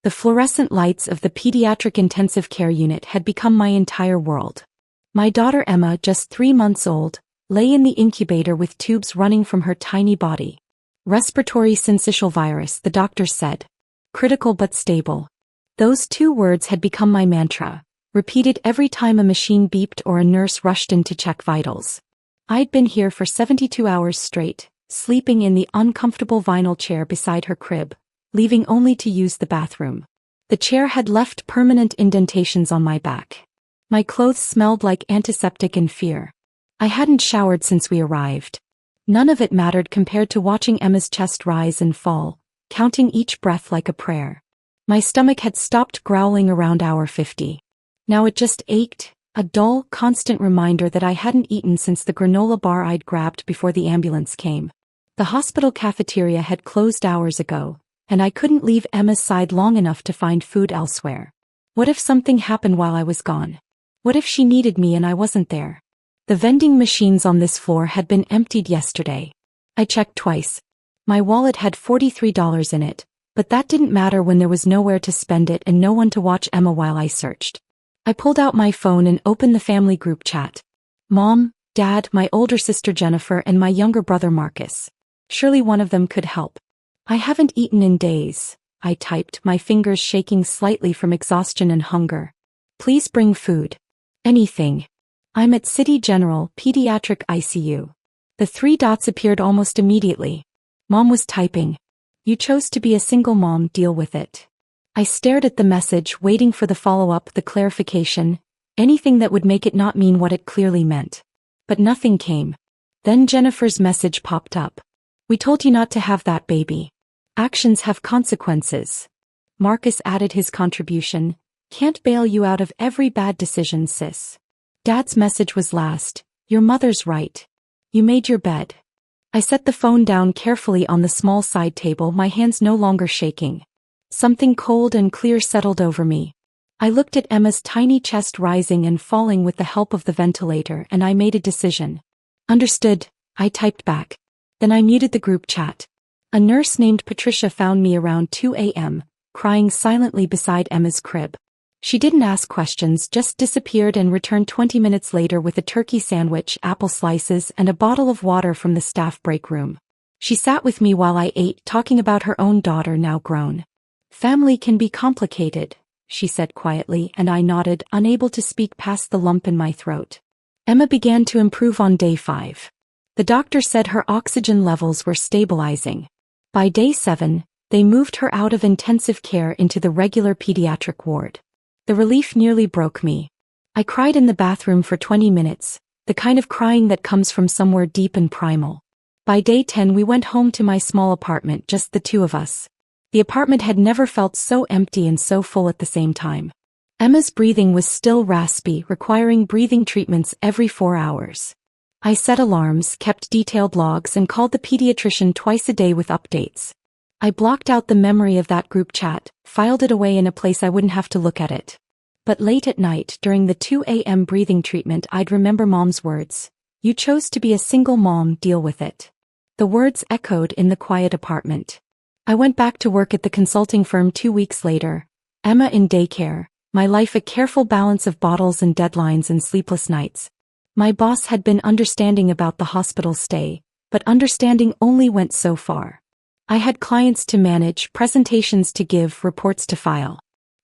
The fluorescent lights of the pediatric intensive care unit had become my entire world. My daughter Emma, just 3 months old, lay in the incubator with tubes running from her tiny body. Respiratory syncytial virus, the doctors said. Critical but stable. Those 2 words had become my mantra, repeated every time a machine beeped or a nurse rushed in to check vitals. I'd been here for 72 hours straight, sleeping in the uncomfortable vinyl chair beside her crib, leaving only to use the bathroom. The chair had left permanent indentations on my back. My clothes smelled like antiseptic and fear. I hadn't showered since we arrived. None of it mattered compared to watching Emma's chest rise and fall, counting each breath like a prayer. My stomach had stopped growling around hour 50. Now it just ached, a dull, constant reminder that I hadn't eaten since the granola bar I'd grabbed before the ambulance came. The hospital cafeteria had closed hours ago, and I couldn't leave Emma's side long enough to find food elsewhere. What if something happened while I was gone? What if she needed me and I wasn't there? The vending machines on this floor had been emptied yesterday. I checked twice. My wallet had $43 in it, but that didn't matter when there was nowhere to spend it and no one to watch Emma while I searched. I pulled out my phone and opened the family group chat. Mom, Dad, my older sister Jennifer, and my younger brother Marcus. Surely one of them could help. I haven't eaten in days, I typed, my fingers shaking slightly from exhaustion and hunger. Please bring food. Anything. I'm at City General, Pediatric ICU. The 3 dots appeared almost immediately. Mom was typing. You chose to be a single mom, deal with it. I stared at the message, waiting for the follow-up, the clarification, anything that would make it not mean what it clearly meant. But nothing came. Then Jennifer's message popped up. We told you not to have that baby. Actions have consequences. Marcus added his contribution. Can't bail you out of every bad decision, sis. Dad's message was last. Your mother's right. You made your bed. I set the phone down carefully on the small side table, my hands no longer shaking. Something cold and clear settled over me. I looked at Emma's tiny chest rising and falling with the help of the ventilator, and I made a decision. Understood, I typed back. Then I muted the group chat. A nurse named Patricia found me around 2 a.m., crying silently beside Emma's crib. She didn't ask questions, just disappeared and returned 20 minutes later with a turkey sandwich, apple slices, and a bottle of water from the staff break room. She sat with me while I ate, talking about her own daughter, now grown. Family can be complicated, she said quietly, and I nodded, unable to speak past the lump in my throat. Emma began to improve on day 5. The doctor said her oxygen levels were stabilizing. By day 7, they moved her out of intensive care into the regular pediatric ward. The relief nearly broke me. I cried in the bathroom for 20 minutes, the kind of crying that comes from somewhere deep and primal. By day 10 we went home to my small apartment, just the 2 of us. The apartment had never felt so empty and so full at the same time. Emma's breathing was still raspy, requiring breathing treatments every 4 hours. I set alarms, kept detailed logs, and called the pediatrician twice a day with updates. I blocked out the memory of that group chat, filed it away in a place I wouldn't have to look at it. But late at night, during the 2 a.m. breathing treatment, I'd remember Mom's words. You chose to be a single mom, deal with it. The words echoed in the quiet apartment. I went back to work at the consulting firm 2 weeks later. Emma in daycare, my life a careful balance of bottles and deadlines and sleepless nights. My boss had been understanding about the hospital stay, but understanding only went so far. I had clients to manage, presentations to give, reports to file.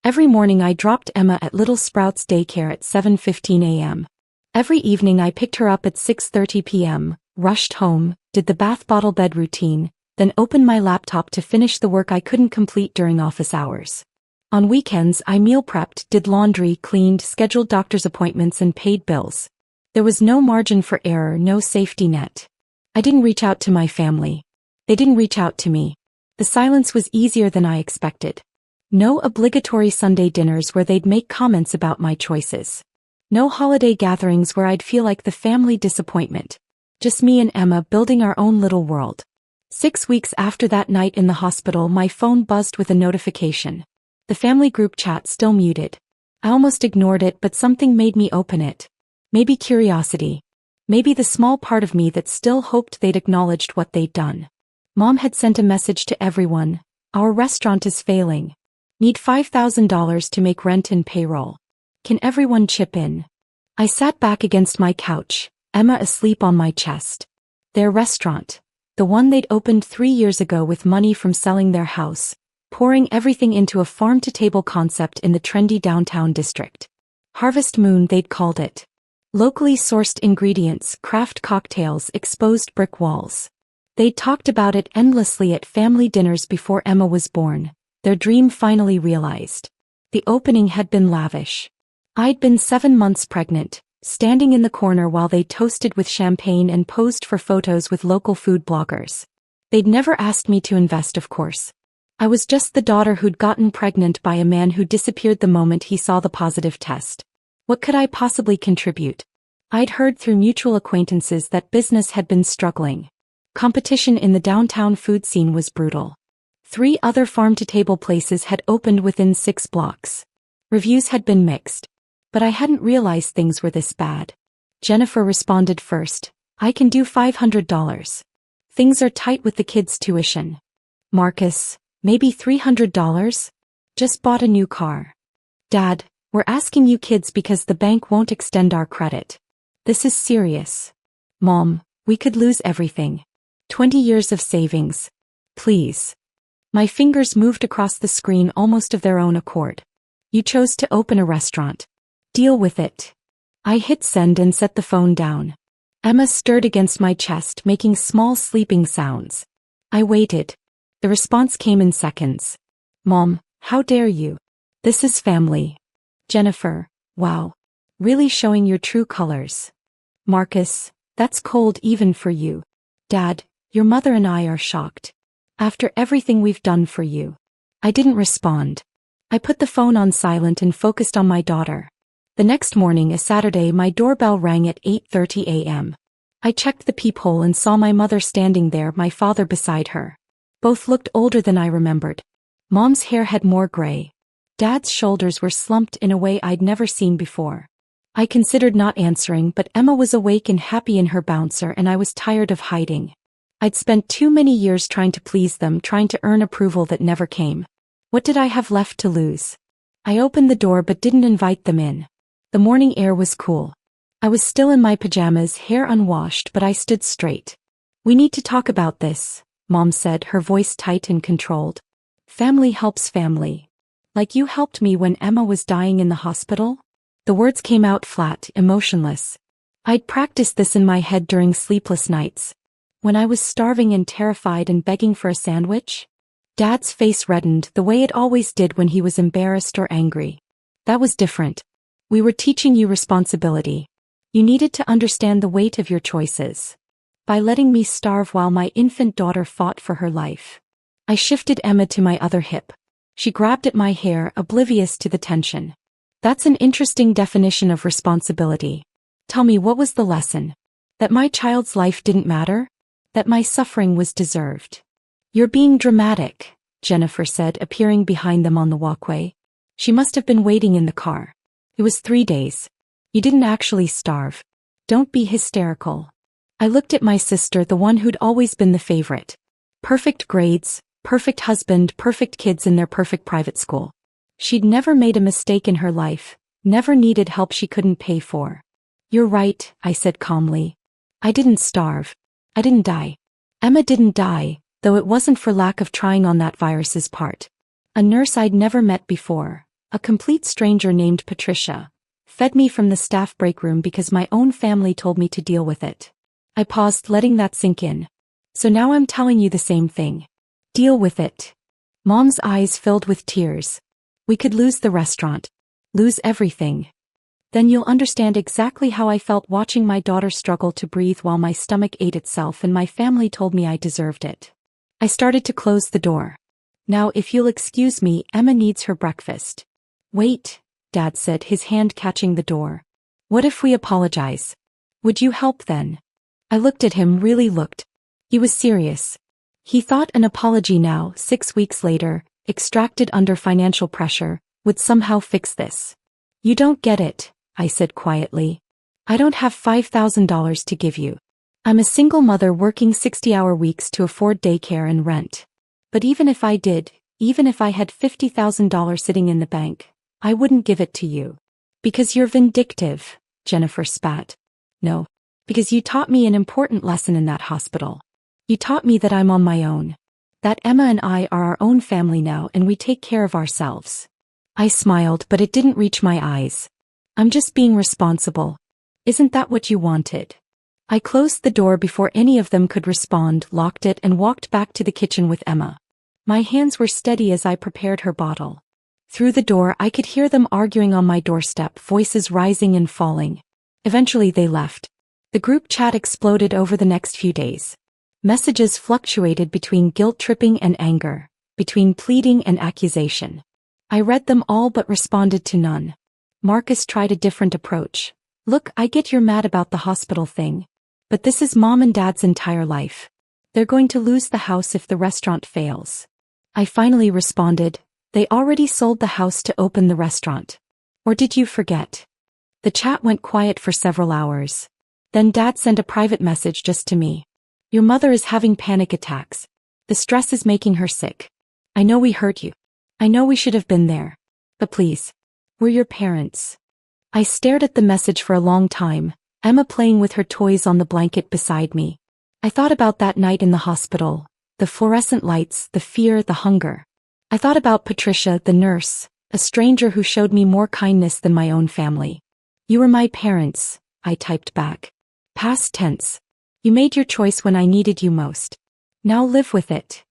Every morning I dropped Emma at Little Sprouts daycare at 7:15 a.m. Every evening I picked her up at 6:30 p.m., rushed home, did the bath bottle bed routine, then opened my laptop to finish the work I couldn't complete during office hours. On weekends I meal prepped, did laundry, cleaned, scheduled doctor's appointments, and paid bills. There was no margin for error, no safety net. I didn't reach out to my family. They didn't reach out to me. The silence was easier than I expected. No obligatory Sunday dinners where they'd make comments about my choices. No holiday gatherings where I'd feel like the family disappointment. Just me and Emma building our own little world. 6 weeks after that night in the hospital, my phone buzzed with a notification. The family group chat still muted. I almost ignored it, but something made me open it. Maybe curiosity. Maybe the small part of me that still hoped they'd acknowledged what they'd done. Mom had sent a message to everyone. Our restaurant is failing. Need $5,000 to make rent and payroll. Can everyone chip in? I sat back against my couch, Emma asleep on my chest. Their restaurant, the one they'd opened 3 years ago with money from selling their house, pouring everything into a farm-to-table concept in the trendy downtown district. Harvest Moon, they'd called it. Locally sourced ingredients, craft cocktails, exposed brick walls. They'd talked about it endlessly at family dinners before Emma was born, their dream finally realized. The opening had been lavish. I'd been 7 months pregnant, standing in the corner while they toasted with champagne and posed for photos with local food bloggers. They'd never asked me to invest, of course. I was just the daughter who'd gotten pregnant by a man who disappeared the moment he saw the positive test. What could I possibly contribute? I'd heard through mutual acquaintances that business had been struggling. Competition in the downtown food scene was brutal. 3 other farm-to-table places had opened within 6 blocks. Reviews had been mixed. But I hadn't realized things were this bad. Jennifer responded first. I can do $500. Things are tight with the kids' tuition. Marcus, maybe $300? Just bought a new car. Dad, we're asking you kids because the bank won't extend our credit. This is serious. Mom, we could lose everything. 20 years of savings. Please. My fingers moved across the screen almost of their own accord. You chose to open a restaurant. Deal with it. I hit send and set the phone down. Emma stirred against my chest, making small sleeping sounds. I waited. The response came in seconds. Mom, how dare you? This is family. Jennifer, wow. Really showing your true colors. Marcus, that's cold even for you. Dad, your mother and I are shocked. After everything we've done for you. I didn't respond. I put the phone on silent and focused on my daughter. The next morning, a Saturday, my doorbell rang at 8:30 a.m. I checked the peephole and saw my mother standing there, my father beside her. Both looked older than I remembered. Mom's hair had more gray. Dad's shoulders were slumped in a way I'd never seen before. I considered not answering, but Emma was awake and happy in her bouncer, and I was tired of hiding. I'd spent too many years trying to please them, trying to earn approval that never came. What did I have left to lose? I opened the door but didn't invite them in. The morning air was cool. I was still in my pajamas, hair unwashed, but I stood straight. We need to talk about this, Mom said, her voice tight and controlled. Family helps family. Like you helped me when Emma was dying in the hospital? The words came out flat, emotionless. I'd practiced this in my head during sleepless nights. When I was starving and terrified and begging for a sandwich? Dad's face reddened the way it always did when he was embarrassed or angry. That was different. We were teaching you responsibility. You needed to understand the weight of your choices. By letting me starve while my infant daughter fought for her life. I shifted Emma to my other hip. She grabbed at my hair, oblivious to the tension. That's an interesting definition of responsibility. Tell me, what was the lesson? That my child's life didn't matter? That my suffering was deserved? You're being dramatic, Jennifer said, appearing behind them on the walkway. She must have been waiting in the car. It was 3 days. You didn't actually starve. Don't be hysterical. I looked at my sister, the one who'd always been the favorite. Perfect grades, perfect husband, perfect kids in their perfect private school. She'd never made a mistake in her life, never needed help she couldn't pay for. You're right, I said calmly. I didn't starve. I didn't die. Emma didn't die, though it wasn't for lack of trying on that virus's part. A nurse I'd never met before, a complete stranger named Patricia, fed me from the staff break room because my own family told me to deal with it. I paused, letting that sink in. So now I'm telling you the same thing. Deal with it. Mom's eyes filled with tears. We could lose the restaurant. Lose everything. Then you'll understand exactly how I felt watching my daughter struggle to breathe while my stomach ate itself and my family told me I deserved it. I started to close the door. Now, if you'll excuse me, Emma needs her breakfast. Wait, Dad said, his hand catching the door. What if we apologize? Would you help then? I looked at him, really looked. He was serious. He thought an apology now, 6 weeks later, extracted under financial pressure, would somehow fix this. You don't get it, I said quietly. I don't have $5,000 to give you. I'm a single mother working 60-hour weeks to afford daycare and rent. But even if I did, Even if I had $50,000 sitting in the bank, I wouldn't give it to you. Because you're vindictive, Jennifer spat. No. Because you taught me an important lesson in that hospital. You taught me that I'm on my own. That Emma and I are our own family now and we take care of ourselves. I smiled, but it didn't reach my eyes. I'm just being responsible. Isn't that what you wanted? I closed the door before any of them could respond, locked it, and walked back to the kitchen with Emma. My hands were steady as I prepared her bottle. Through the door I could hear them arguing on my doorstep, voices rising and falling. Eventually they left. The group chat exploded over the next few days. Messages fluctuated between guilt-tripping and anger, between pleading and accusation. I read them all but responded to none. Marcus tried a different approach. Look, I get you're mad about the hospital thing. But this is Mom and Dad's entire life. They're going to lose the house if the restaurant fails. I finally responded, they already sold the house to open the restaurant. Or did you forget? The chat went quiet for several hours. Then Dad sent a private message just to me. Your mother is having panic attacks. The stress is making her sick. I know we hurt you. I know we should have been there. But please. We're your parents. I stared at the message for a long time, Emma playing with her toys on the blanket beside me. I thought about that night in the hospital, the fluorescent lights, the fear, the hunger. I thought about Patricia, the nurse, a stranger who showed me more kindness than my own family. You were my parents, I typed back. Past tense. You made your choice when I needed you most. Now live with it.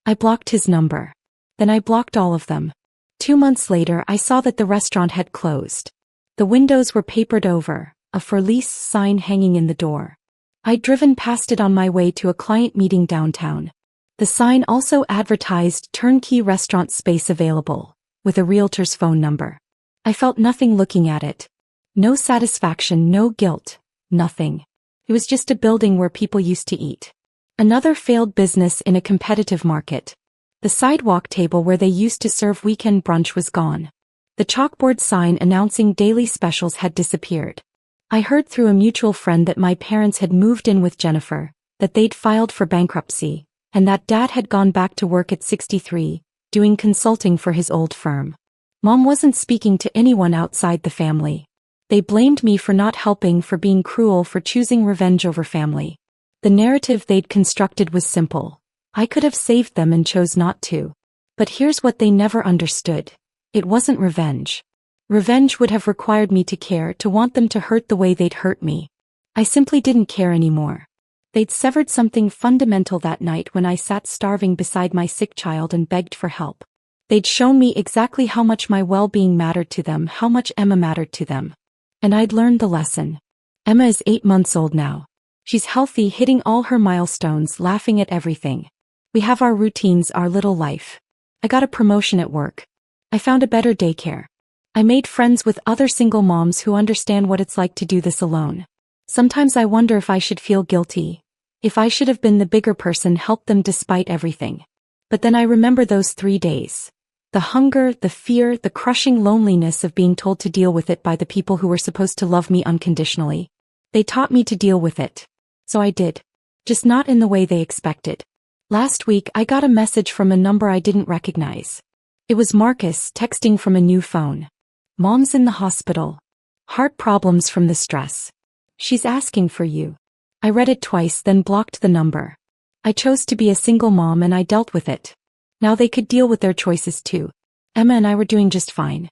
I blocked his number. Then I blocked all of them. 2 months later I saw that the restaurant had closed. The windows were papered over, a for lease sign hanging in the door. I'd driven past it on my way to a client meeting downtown. The sign also advertised turnkey restaurant space available, with a realtor's phone number. I felt nothing looking at it. No satisfaction, no guilt, nothing. It was just a building where people used to eat. Another failed business in a competitive market. The sidewalk table where they used to serve weekend brunch was gone. The chalkboard sign announcing daily specials had disappeared. I heard through a mutual friend that my parents had moved in with Jennifer, that they'd filed for bankruptcy, and that Dad had gone back to work at 63, doing consulting for his old firm. Mom wasn't speaking to anyone outside the family. They blamed me for not helping, for being cruel, for choosing revenge over family. The narrative they'd constructed was simple. I could have saved them and chose not to. But here's what they never understood. It wasn't revenge. Revenge would have required me to care, to want them to hurt the way they'd hurt me. I simply didn't care anymore. They'd severed something fundamental that night when I sat starving beside my sick child and begged for help. They'd shown me exactly how much my well-being mattered to them, how much Emma mattered to them. And I'd learned the lesson. Emma is 8 months old now. She's healthy, hitting all her milestones, laughing at everything. We have our routines, our little life. I got a promotion at work. I found a better daycare. I made friends with other single moms who understand what it's like to do this alone. Sometimes I wonder if I should feel guilty. If I should have been the bigger person, helped them despite everything. But then I remember those 3 days. The hunger, the fear, the crushing loneliness of being told to deal with it by the people who were supposed to love me unconditionally. They taught me to deal with it. So I did. Just not in the way they expected. Last week I got a message from a number I didn't recognize. It was Marcus texting from a new phone. Mom's in the hospital. Heart problems from the stress. She's asking for you. I read it twice, then blocked the number. I chose to be a single mom and I dealt with it. Now they could deal with their choices too. Emma and I were doing just fine.